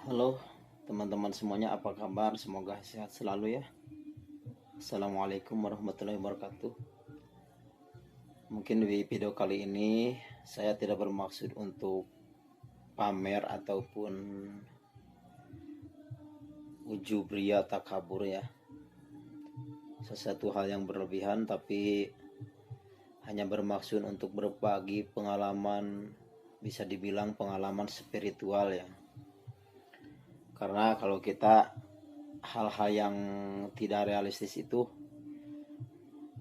Halo teman-teman semuanya, apa kabar? Semoga sehat selalu ya. Assalamualaikum warahmatullahi wabarakatuh. Mungkin di video kali ini saya tidak bermaksud untuk pamer ataupun ujub ria takabur ya, sesuatu hal yang berlebihan, tapi hanya bermaksud untuk berbagi pengalaman, bisa dibilang pengalaman spiritual ya. Karena kalau kita hal-hal yang tidak realistis itu,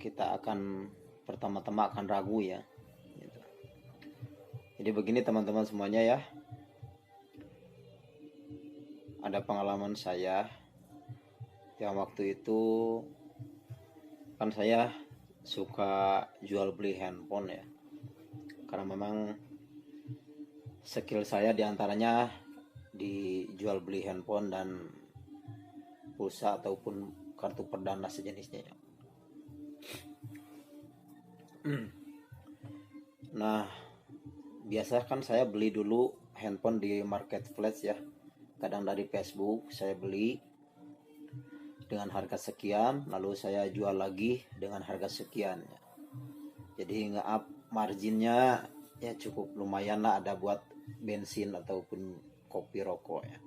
kita akan pertama-tama akan ragu ya gitu. Jadi begini teman-teman semuanya ya, ada pengalaman saya yang waktu itu kan saya suka jual beli handphone ya, karena memang skill saya diantaranya di jual beli handphone dan pulsa ataupun kartu perdana sejenisnya ya. Nah, biasa kan saya beli dulu handphone di marketplace ya, kadang dari Facebook saya beli dengan harga sekian, lalu saya jual lagi dengan harga sekian ya. Jadi nge-up marginnya ya cukup lumayan lah, ada buat bensin ataupun kopi rokok ya.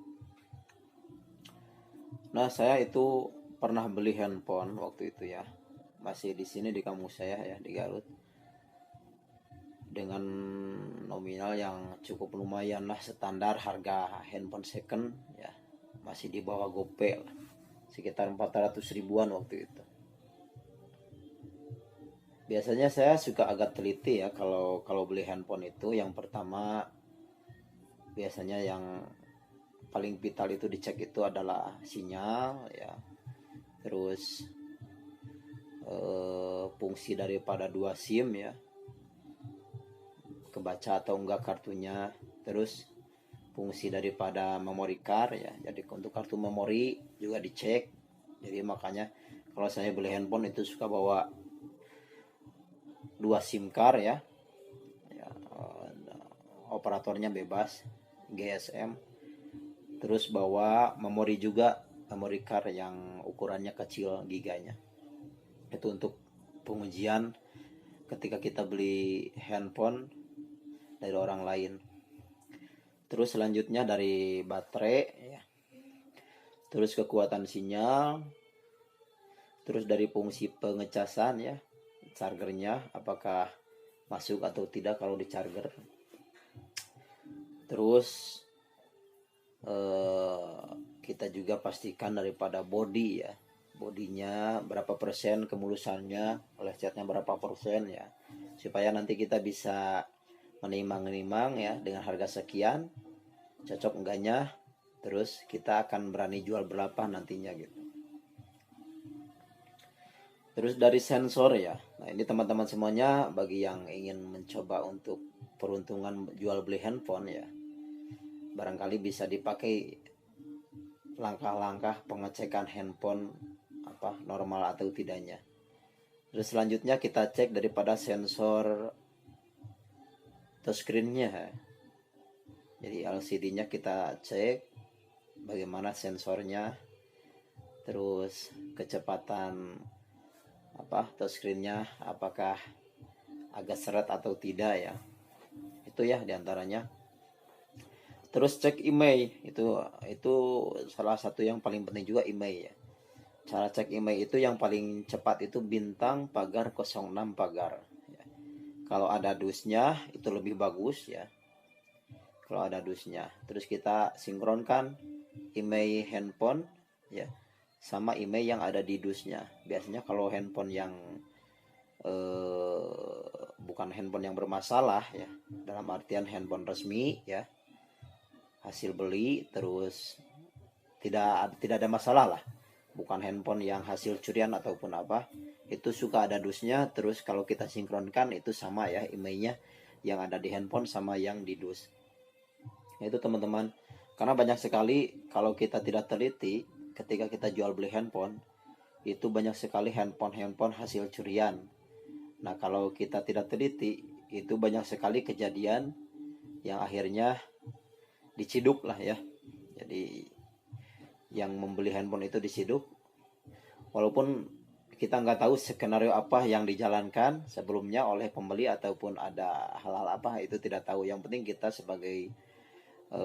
Nah, saya itu pernah beli handphone waktu itu ya, masih di sini di kampus saya ya, di Garut, dengan nominal yang cukup lumayan lah, standar harga handphone second ya, masih di bawah GoPay lah, sekitar 400 ribuan waktu itu. Biasanya saya suka agak teliti ya kalau beli handphone itu. Yang pertama, biasanya yang paling vital itu dicek itu adalah sinyal ya, terus fungsi daripada dua SIM ya, kebaca atau enggak kartunya, terus fungsi daripada memory card ya, jadi untuk kartu memori juga dicek. Jadi makanya kalau saya beli handphone itu suka bawa dua SIM card ya, operatornya bebas GSM, terus bawa memori juga, memory card yang ukurannya kecil giganya, itu untuk pengujian ketika kita beli handphone dari orang lain. Terus selanjutnya dari baterai ya, terus kekuatan sinyal, terus dari fungsi pengecasan ya, chargernya apakah masuk atau tidak kalau di charger. Terus kita juga pastikan daripada body ya, bodinya berapa persen kemulusannya, oleh catnya berapa persen ya, supaya nanti kita bisa menimang-nimang ya, dengan harga sekian cocok enggaknya, terus kita akan berani jual berapa nantinya gitu. Terus dari sensor ya, nah ini teman-teman semuanya, bagi yang ingin mencoba untuk peruntungan jual beli handphone ya, barangkali bisa dipakai langkah-langkah pengecekan handphone apa normal atau tidaknya. Terus selanjutnya kita cek daripada sensor touchscreen-nya. Jadi LCD-nya kita cek bagaimana sensornya, terus kecepatan apa touchscreen-nya apakah agak seret atau tidak ya. Itu ya diantaranya. Terus cek email, itu salah satu yang paling penting juga, email ya. Cara cek email itu yang paling cepat itu bintang pagar 06 pagar ya. Kalau ada dusnya itu lebih bagus ya, kalau ada dusnya. Terus kita sinkronkan email handphone ya sama email yang ada di dusnya. Biasanya kalau handphone yang bukan handphone yang bermasalah ya, dalam artian handphone resmi ya, hasil beli, terus tidak ada masalah lah, bukan handphone yang hasil curian ataupun apa, itu suka ada dusnya. Terus kalau kita sinkronkan itu sama ya, emailnya yang ada di handphone sama yang di dus. Itu teman-teman, karena banyak sekali kalau kita tidak teliti ketika kita jual beli handphone, itu banyak sekali handphone hasil curian. Nah kalau kita tidak teliti, itu banyak sekali kejadian yang akhirnya diciduk lah ya. Jadi yang membeli handphone itu disiduk, walaupun kita nggak tahu skenario apa yang dijalankan sebelumnya oleh pembeli ataupun ada hal-hal apa, itu tidak tahu. Yang penting kita sebagai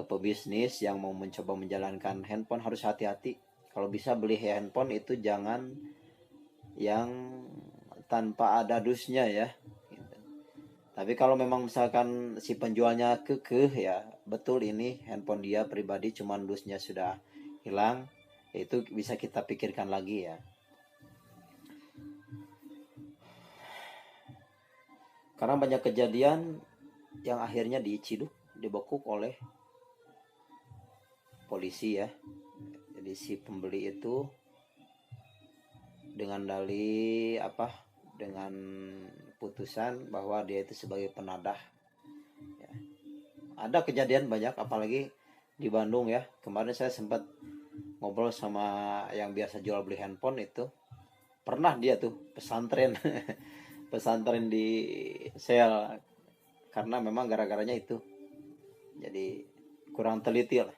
pebisnis yang mau mencoba menjalankan handphone harus hati-hati. Kalau bisa beli handphone itu jangan yang tanpa ada dusnya ya. Tapi kalau memang misalkan si penjualnya kekeh ya, betul ini handphone dia pribadi cuman dusnya sudah hilang, itu bisa kita pikirkan lagi ya. Karena banyak kejadian yang akhirnya diciduk, dibekuk oleh polisi ya. Jadi si pembeli itu dengan dalih apa? Dengan putusan bahwa dia itu sebagai penadah. Ya. Ada kejadian banyak, apalagi di Bandung ya. Kemarin saya sempat ngobrol sama yang biasa jual beli handphone itu. Pernah dia tuh pesantren, pesantren di sel, karena memang gara-garanya itu. Jadi kurang teliti lah.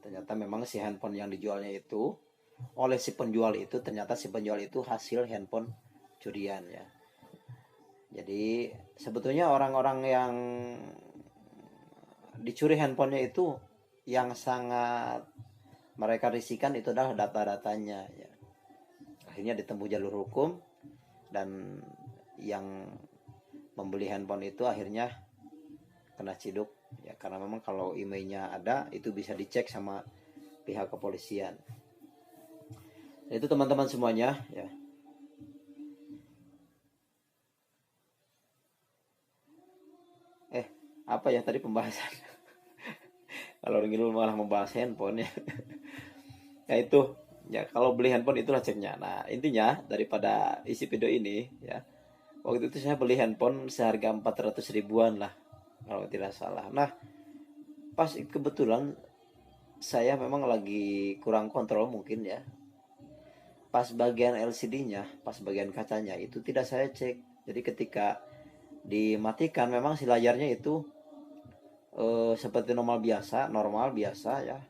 Ternyata memang si handphone yang dijualnya itu oleh si penjual itu, ternyata si penjual itu hasil handphone curian ya. Jadi sebetulnya orang-orang yang dicuri handphonenya itu yang sangat mereka risikan itu adalah data-datanya ya. Akhirnya ditempuh jalur hukum, dan yang membeli handphone itu akhirnya kena ciduk ya, karena memang kalau emailnya ada itu bisa dicek sama pihak kepolisian. Itu teman-teman semuanya ya. Apa ya tadi pembahasan? Kalau ngilul malah membahas handphone ya. Ya itu ya, kalau beli handphone itulah ceknya. Nah intinya daripada isi video ini ya, waktu itu saya beli handphone seharga 400 ribuan lah kalau tidak salah. Nah pas kebetulan saya memang lagi kurang kontrol mungkin ya, pas bagian LCD-nya, pas bagian kacanya itu tidak saya cek. Jadi ketika dimatikan memang si layarnya itu seperti normal biasa ya.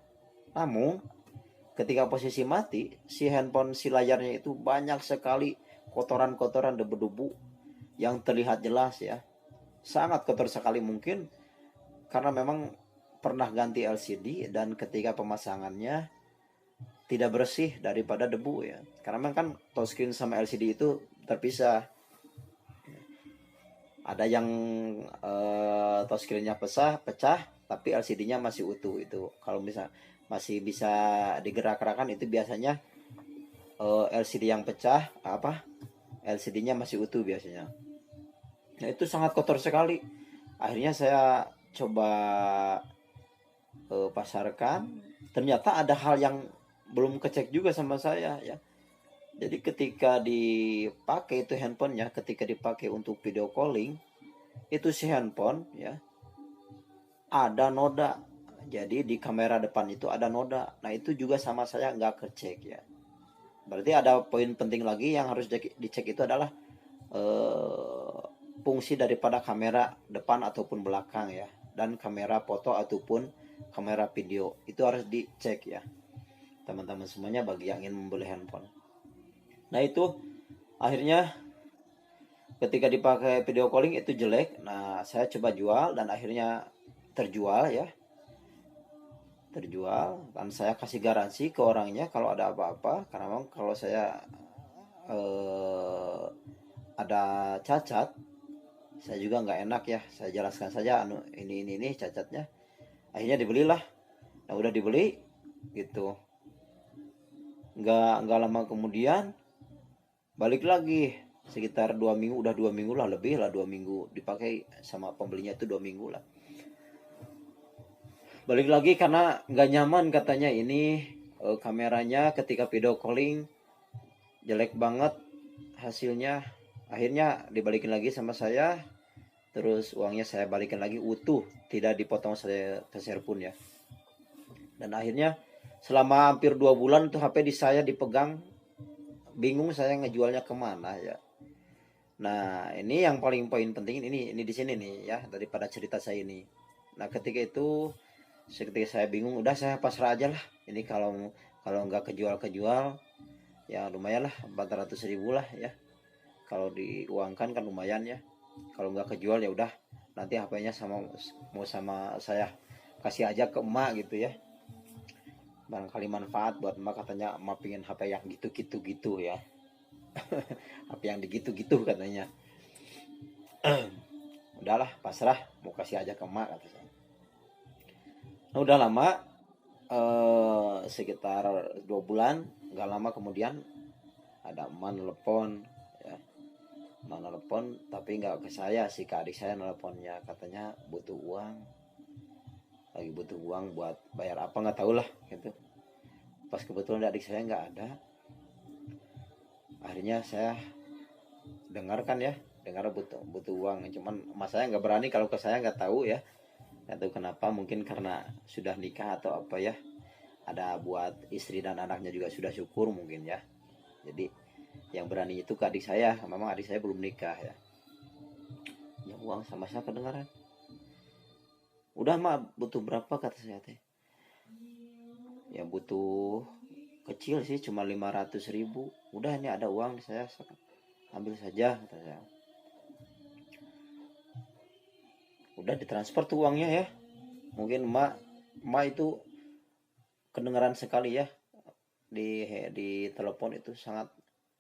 Namun ketika posisi mati, si handphone, si layarnya itu banyak sekali kotoran-kotoran, debu-debu yang terlihat jelas ya. Sangat kotor sekali, mungkin karena memang pernah ganti LCD dan ketika pemasangannya tidak bersih daripada debu ya. Karena memang kan touchscreen sama LCD itu terpisah. Ada yang touchscreen-nya pecah, tapi LCD-nya masih utuh. Itu kalau masih bisa digerak-gerakan, itu biasanya LCD yang pecah LCD-nya masih utuh biasanya. Nah itu sangat kotor sekali. Akhirnya saya coba pasarkan, ternyata ada hal yang belum kecek juga sama saya ya. Jadi ketika dipakai itu handphonenya, ketika dipakai untuk video calling, itu si handphone ya ada noda. Jadi di kamera depan itu ada noda. Nah itu juga sama saya nggak kecek ya. Berarti ada poin penting lagi yang harus dicek, itu adalah fungsi daripada kamera depan ataupun belakang ya, dan kamera foto ataupun kamera video itu harus dicek ya teman-teman semuanya bagi yang ingin membeli handphone. Nah itu akhirnya ketika dipakai video calling itu jelek. Nah saya coba jual dan akhirnya terjual ya. Terjual, dan saya kasih garansi ke orangnya kalau ada apa-apa. Karena memang kalau saya ada cacat, saya juga nggak enak ya. Saya jelaskan saja ini cacatnya. Akhirnya dibelilah. Nah udah dibeli gitu. Nggak lama kemudian balik lagi sekitar 2 minggu, udah 2 minggu lah, lebih lah 2 minggu dipakai sama pembelinya itu 2 minggu lah. Balik lagi karena nggak nyaman katanya ini kameranya ketika video calling jelek banget hasilnya. Akhirnya dibalikin lagi sama saya, terus uangnya saya balikin lagi utuh, tidak dipotong sepeser pun ya. Dan akhirnya selama hampir 2 bulan tuh HP di saya dipegang, bingung saya ngejualnya kemana ya. Nah ini yang paling poin penting ini di sini nih ya, daripada cerita saya ini. Nah ketika itu Ketika saya bingung, udah saya pasrah aja lah. Ini kalau kalau nggak kejual ya lumayan lah, 400.000 lah ya. Kalau diuangkan kan lumayan ya. Kalau nggak kejual ya udah, nanti HP-nya mau sama saya kasih aja ke emak gitu ya. Barangkali manfaat buat emak, katanya emak pingin HP yang gitu ya. HP yang digitu katanya. Udahlah pasrah, mau kasih aja ke emak kata saya. Nah, udah lama, sekitar 2 bulan, nggak lama kemudian ada emak nelpon ya. Emak nelpon tapi nggak ke saya sih, ke adik saya nelponnya, katanya butuh uang, lagi butuh uang buat bayar apa nggak tahu lah gitu. Pas kebetulan adik saya nggak ada, akhirnya saya dengarkan ya, dengar butuh butuh uang. Cuman mas saya nggak berani kalau ke saya, nggak tahu ya, nggak tahu kenapa, mungkin karena sudah nikah atau apa ya, ada buat istri dan anaknya juga sudah syukur mungkin ya. Jadi yang berani itu ke adik saya, memang adik saya belum nikah ya. Ya uang sama saya kedengaran. Udah mah butuh berapa kata saya teh. Ya butuh kecil sih, cuma 500.000. Udah ini ada uang saya, ambil saja kata saya. Udah ditransfer tuh uangnya ya. Mungkin emak itu kedengaran sekali ya, di telepon itu sangat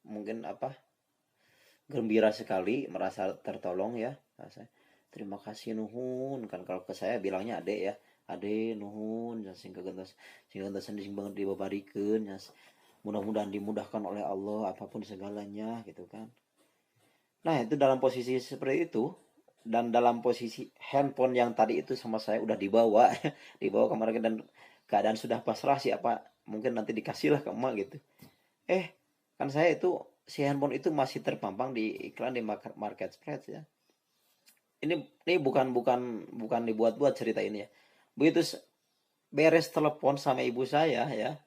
mungkin apa, gembira sekali, merasa tertolong ya. Saya terima kasih nuhun, kan kalau ke saya bilangnya ade ya, ade nuhun sehingga gentos sing banget dibabarikan ya, mudah-mudahan dimudahkan oleh Allah apapun segalanya gitu kan. Nah itu dalam posisi seperti itu, dan dalam posisi handphone yang tadi itu sama saya udah dibawa dibawa ke market, dan keadaan sudah pasrah sih, apa mungkin nanti dikasih lah ke emak gitu. Kan saya itu, si handphone itu masih terpampang di iklan di marketplace ya. Ini bukan dibuat-buat cerita ini ya. Begitu beres telepon sama ibu saya ya,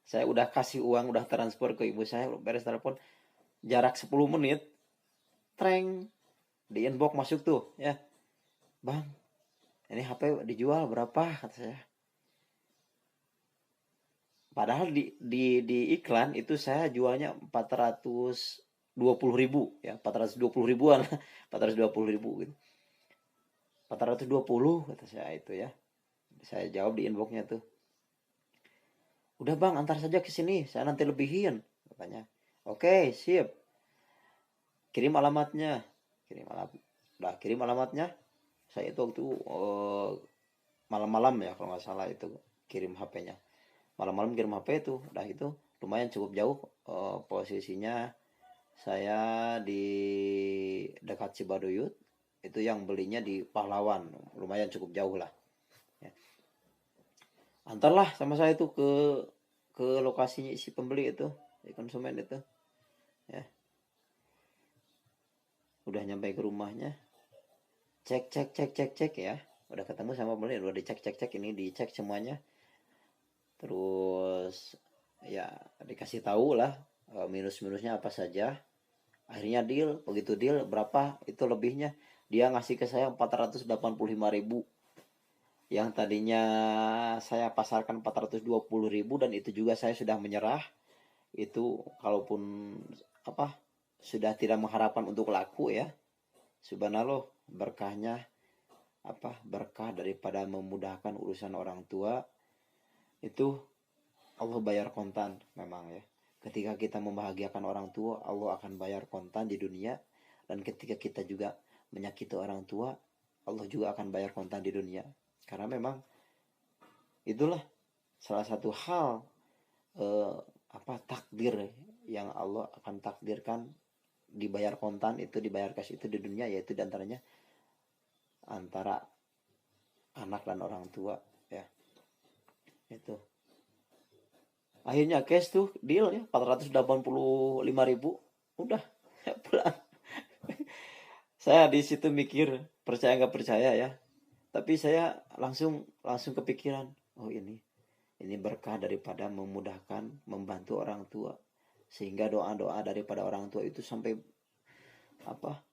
saya udah kasih uang, udah transfer ke ibu saya, beres telepon, jarak 10 menit, treng, di inbox masuk tuh ya, bang ini HP dijual berapa kata saya. Padahal di iklan itu saya jualnya 420.000 ya, 420 ribuan 420.000 gitu. 420 kata saya itu ya. Saya jawab di inboxnya tuh, udah bang antar saja ke sini, saya nanti lebihin katanya. Oke sip, kirim alamatnya, kirim alamatnya. Saya itu waktu malam-malam ya kalau nggak salah itu kirim HP-nya, malam-malam kirim HP itu. Udah itu lumayan cukup jauh, posisinya saya di dekat Cibaduyut, itu yang belinya di Pahlawan, lumayan cukup jauh lah ya. Antarlah sama saya itu ke lokasinya si pembeli itu, si konsumen itu ya. Udah nyampe ke rumahnya, cek ya, udah ketemu sama pembeli, udah dicek ini, dicek semuanya. Terus ya dikasih tahu lah minus-minusnya apa saja. Akhirnya deal, begitu deal berapa itu lebihnya, dia ngasih ke saya 485.000. Yang tadinya saya pasarkan 420.000, dan itu juga saya sudah menyerah. Itu kalaupun apa, sudah tidak mengharapkan untuk laku ya. Subhanallah, berkahnya apa, berkah daripada memudahkan urusan orang tua itu Allah bayar kontan memang ya. Ketika kita membahagiakan orang tua, Allah akan bayar kontan di dunia. Dan ketika kita juga menyakiti orang tua, Allah juga akan bayar kontan di dunia. Karena memang itulah salah satu hal, takdir yang Allah akan takdirkan, dibayar kontan itu, dibayar cash itu di dunia, yaitu diantaranya antara anak dan orang tua ya. Itu akhirnya cash tuh deal ya, 485.000, udah pulang. Saya di situ mikir, percaya nggak percaya ya, tapi saya langsung kepikiran, oh ini berkah daripada memudahkan, membantu orang tua, sehingga doa-doa daripada orang tua itu sampai apa,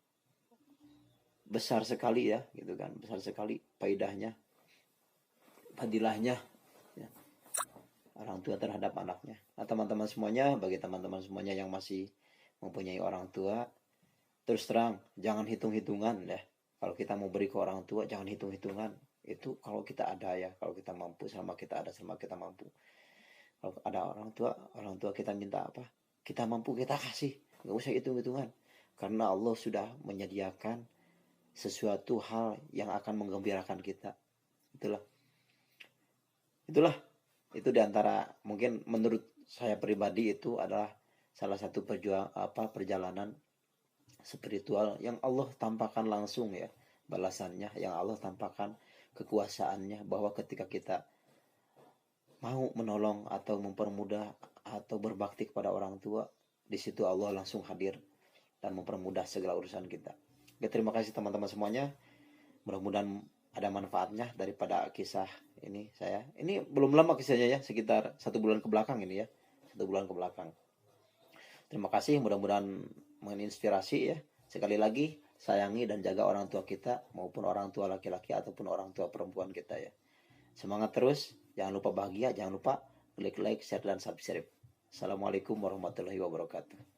besar sekali ya gitu kan, besar sekali faedahnya. fadilahnya ya, orang tua terhadap anaknya. Nah teman-teman semuanya, bagi teman-teman semuanya yang masih mempunyai orang tua, terus terang jangan hitung-hitungan ya. Kalau kita mau beri ke orang tua jangan hitung-hitungan. Itu kalau kita ada ya, kalau kita mampu, selama kita ada, selama kita mampu. Kalau ada orang tua kita minta apa, kita mampu kita kasih, nggak usah hitung-hitungan. Karena Allah sudah menyediakan sesuatu hal yang akan menggembirakan kita. Itulah, itulah, itu diantara mungkin menurut saya pribadi itu adalah salah satu perjalanan spiritual yang Allah tampakkan langsung ya balasannya, yang Allah tampakkan kekuasaannya, bahwa ketika kita mau menolong atau mempermudah atau berbakti kepada orang tua, di situ Allah langsung hadir dan mempermudah segala urusan kita. Oke, terima kasih teman-teman semuanya. Mudah-mudahan ada manfaatnya daripada kisah ini saya. Ini belum lama kisahnya ya, sekitar 1 bulan ke belakang ini ya. 1 bulan ke belakang. Terima kasih, mudah-mudahan menginspirasi ya. Sekali lagi, sayangi dan jaga orang tua kita, maupun orang tua laki-laki ataupun orang tua perempuan kita ya. Semangat terus, jangan lupa bahagia, jangan lupa klik like, share, dan subscribe. Assalamualaikum warahmatullahi wabarakatuh.